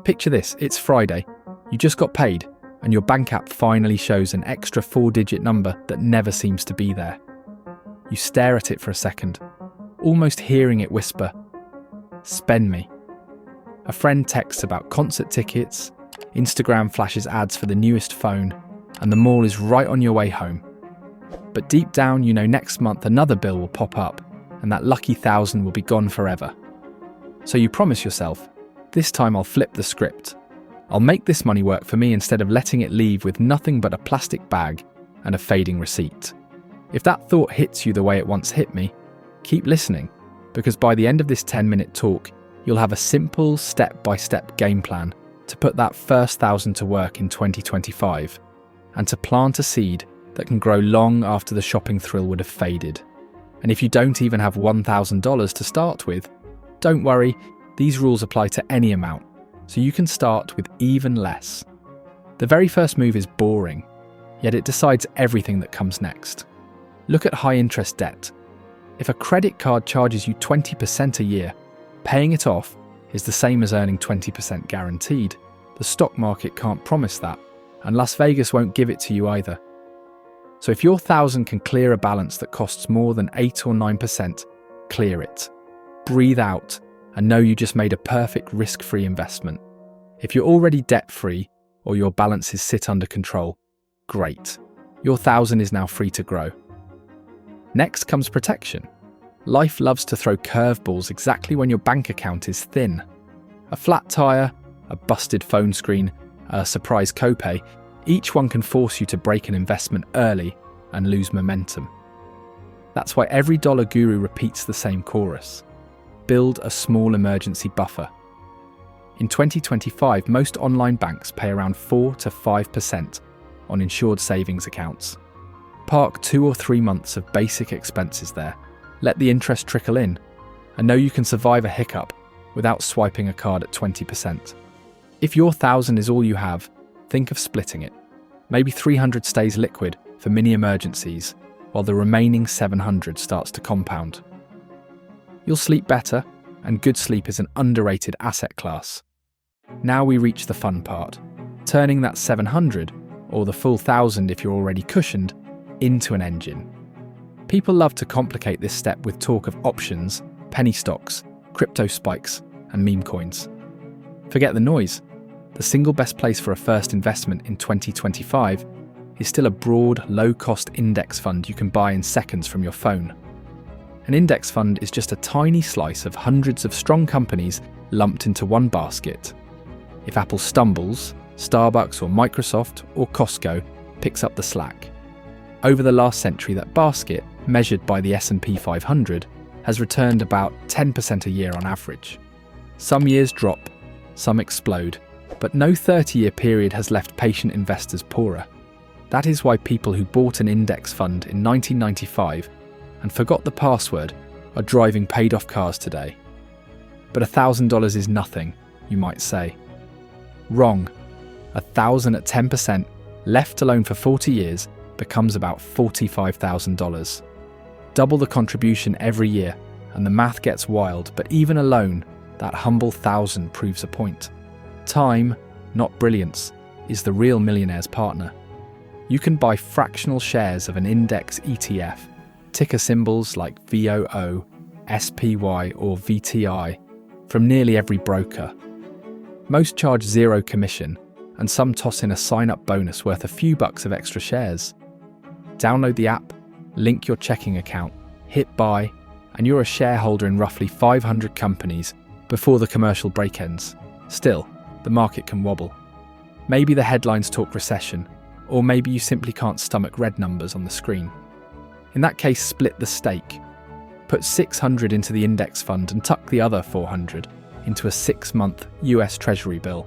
Picture this, it's Friday, you just got paid, and your bank app finally shows an extra 4-digit number that never seems to be there. You stare at it for a second, almost hearing it whisper, "Spend me." A friend texts about concert tickets, Instagram flashes ads for the newest phone, and the mall is right on your way home. But deep down, you know next month another bill will pop up, and that lucky 1,000 will be gone forever. So you promise yourself, this time I'll flip the script. I'll make this money work for me instead of letting it leave with nothing but a plastic bag and a fading receipt. If that thought hits you the way it once hit me, keep listening, because by the end of this 10-minute talk, you'll have a simple step-by-step game plan to put that first 1,000 to work in 2025 and to plant a seed that can grow long after the shopping thrill would have faded. And if you don't even have $1,000 to start with, don't worry, these rules apply to any amount, so you can start with even less. The very first move is boring, yet it decides everything that comes next. Look at high-interest debt. If a credit card charges you 20% a year, paying it off is the same as earning 20% guaranteed. The stock market can't promise that, and Las Vegas won't give it to you either. So if your 1,000 can clear a balance that costs more than 8 or 9%, clear it. Breathe out and know you just made a perfect risk-free investment. If you're already debt-free or your balances sit under control, great. Your 1,000 is now free to grow. Next comes protection. Life loves to throw curveballs exactly when your bank account is thin. A flat tire, a busted phone screen, a surprise copay, each one can force you to break an investment early and lose momentum. That's why every dollar guru repeats the same chorus. Build a small emergency buffer. In 2025, most online banks pay around 4 to 5% on insured savings accounts. Park 2 or 3 months of basic expenses there. Let the interest trickle in, and know you can survive a hiccup without swiping a card at 20%. If your 1,000 is all you have, think of splitting it. Maybe 300 stays liquid for mini emergencies, while the remaining 700 starts to compound. You'll sleep better, and good sleep is an underrated asset class. Now we reach the fun part, turning that 700, or the full 1,000 if you're already cushioned, into an engine. People love to complicate this step with talk of options, penny stocks, crypto spikes, and meme coins. Forget the noise. The single best place for a first investment in 2025 is still a broad, low-cost index fund you can buy in seconds from your phone. An index fund is just a tiny slice of hundreds of strong companies lumped into one basket. If Apple stumbles, Starbucks or Microsoft or Costco picks up the slack. Over the last century, that basket, measured by the S&P 500, has returned about 10% a year on average. Some years drop, some explode, but no 30-year period has left patient investors poorer. That is why people who bought an index fund in 1995 and forgot the password are driving paid-off cars today. But $1,000 is nothing, you might say. Wrong. 1,000 at 10%, left alone for 40 years, becomes about $45,000. Double the contribution every year, and the math gets wild, but even alone, that humble 1,000 proves a point. Time, not brilliance, is the real millionaire's partner. You can buy fractional shares of an index ETF, ticker symbols like VOO, SPY or VTI, from nearly every broker. Most charge zero commission, and some toss in a sign-up bonus worth a few bucks of extra shares. Download the app, link your checking account, hit buy, and you're a shareholder in roughly 500 companies before the commercial break ends. Still, the market can wobble. Maybe the headlines talk recession, or maybe you simply can't stomach red numbers on the screen. In that case, split the stake. Put 600 into the index fund and tuck the other 400 into a 6-month US Treasury bill.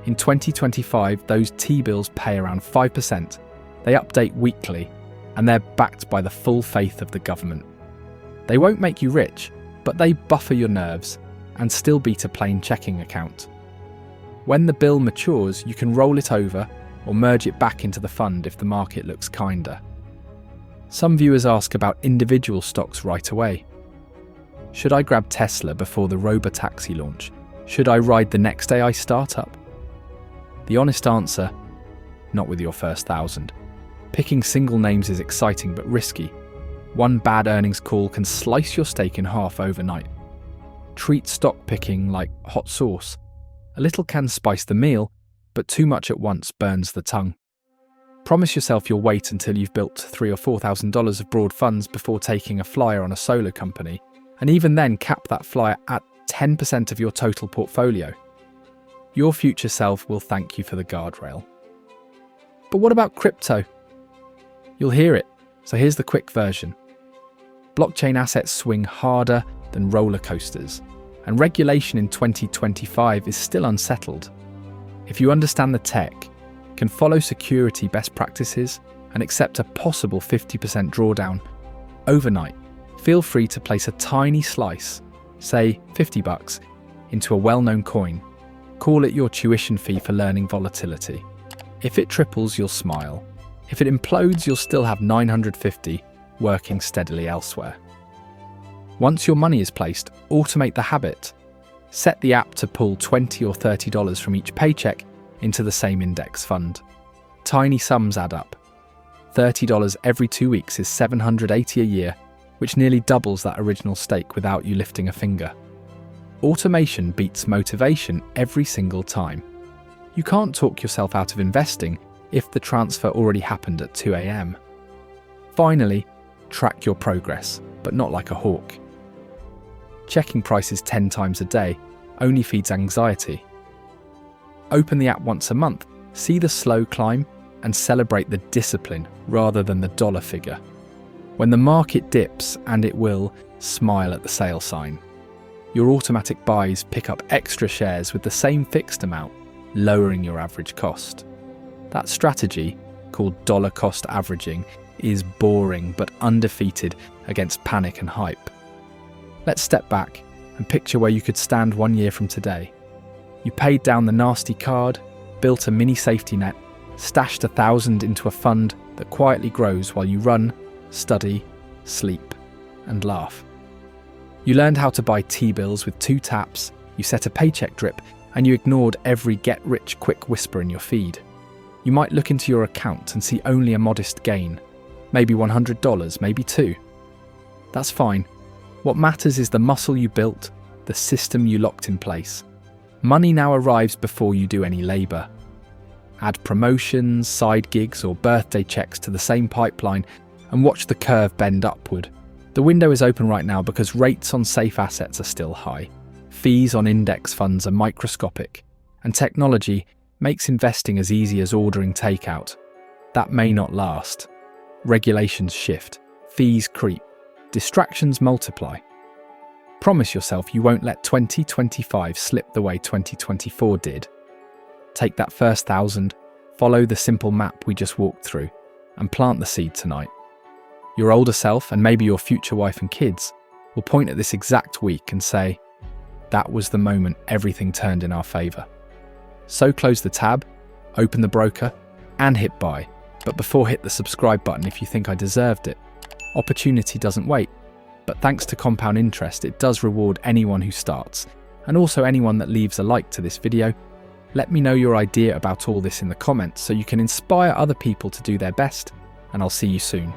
In 2025, those T-bills pay around 5%. They update weekly, and they're backed by the full faith of the government. They won't make you rich, but they buffer your nerves and still beat a plain checking account. When the bill matures, you can roll it over or merge it back into the fund if the market looks kinder. Some viewers ask about individual stocks right away. Should I grab Tesla before the robo-taxi launch? Should I ride the next AI startup? The honest answer, not with your first 1,000. Picking single names is exciting but risky. One bad earnings call can slice your stake in half overnight. Treat stock picking like hot sauce. A little can spice the meal, but too much at once burns the tongue. Promise yourself you'll wait until you've built $3,000 or $4,000 of broad funds before taking a flyer on a solo company, and even then cap that flyer at 10% of your total portfolio. Your future self will thank you for the guardrail. But what about crypto? You'll hear it, so here's the quick version. Blockchain assets swing harder than roller coasters, and regulation in 2025 is still unsettled. If you understand the tech, can follow security best practices, and accept a possible 50% drawdown overnight, feel free to place a tiny slice, say $50, into a well-known coin. Call it your tuition fee for learning volatility. If it triples, you'll smile. If it implodes, you'll still have $950 working steadily elsewhere. Once your money is placed, automate the habit. Set the app to pull $20 or $30 from each paycheck into the same index fund. Tiny sums add up. $30 every 2 weeks is $780 a year, which nearly doubles that original stake without you lifting a finger. Automation beats motivation every single time. You can't talk yourself out of investing if the transfer already happened at 2 a.m. Finally, track your progress, but not like a hawk. Checking prices 10 times a day only feeds anxiety. Open the app once a month, see the slow climb, and celebrate the discipline rather than the dollar figure. When the market dips, and it will, smile at the sale sign. Your automatic buys pick up extra shares with the same fixed amount, lowering your average cost. That strategy, called dollar cost averaging, is boring but undefeated against panic and hype. Let's step back and picture where you could stand 1 year from today. You paid down the nasty card, built a mini safety net, stashed 1,000 into a fund that quietly grows while you run, study, sleep, and laugh. You learned how to buy T-bills with 2 taps, you set a paycheck drip, and you ignored every get-rich-quick whisper in your feed. You might look into your account and see only a modest gain, maybe $100, maybe $2. That's fine. What matters is the muscle you built, the system you locked in place. Money now arrives before you do any labour. Add promotions, side gigs, or birthday checks to the same pipeline and watch the curve bend upward. The window is open right now because rates on safe assets are still high. Fees on index funds are microscopic, and technology makes investing as easy as ordering takeout. That may not last. Regulations shift, fees creep, distractions multiply. Promise yourself you won't let 2025 slip the way 2024 did. Take that first 1,000, follow the simple map we just walked through, and plant the seed tonight. Your older self, and maybe your future wife and kids, will point at this exact week and say, "That was the moment everything turned in our favour." So close the tab, open the broker, and hit buy. But before, hit the subscribe button if you think I deserved it. Opportunity doesn't wait, but thanks to compound interest, it does reward anyone who starts, and also anyone that leaves a like to this video. Let me know your idea about all this in the comments so you can inspire other people to do their best, and I'll see you soon.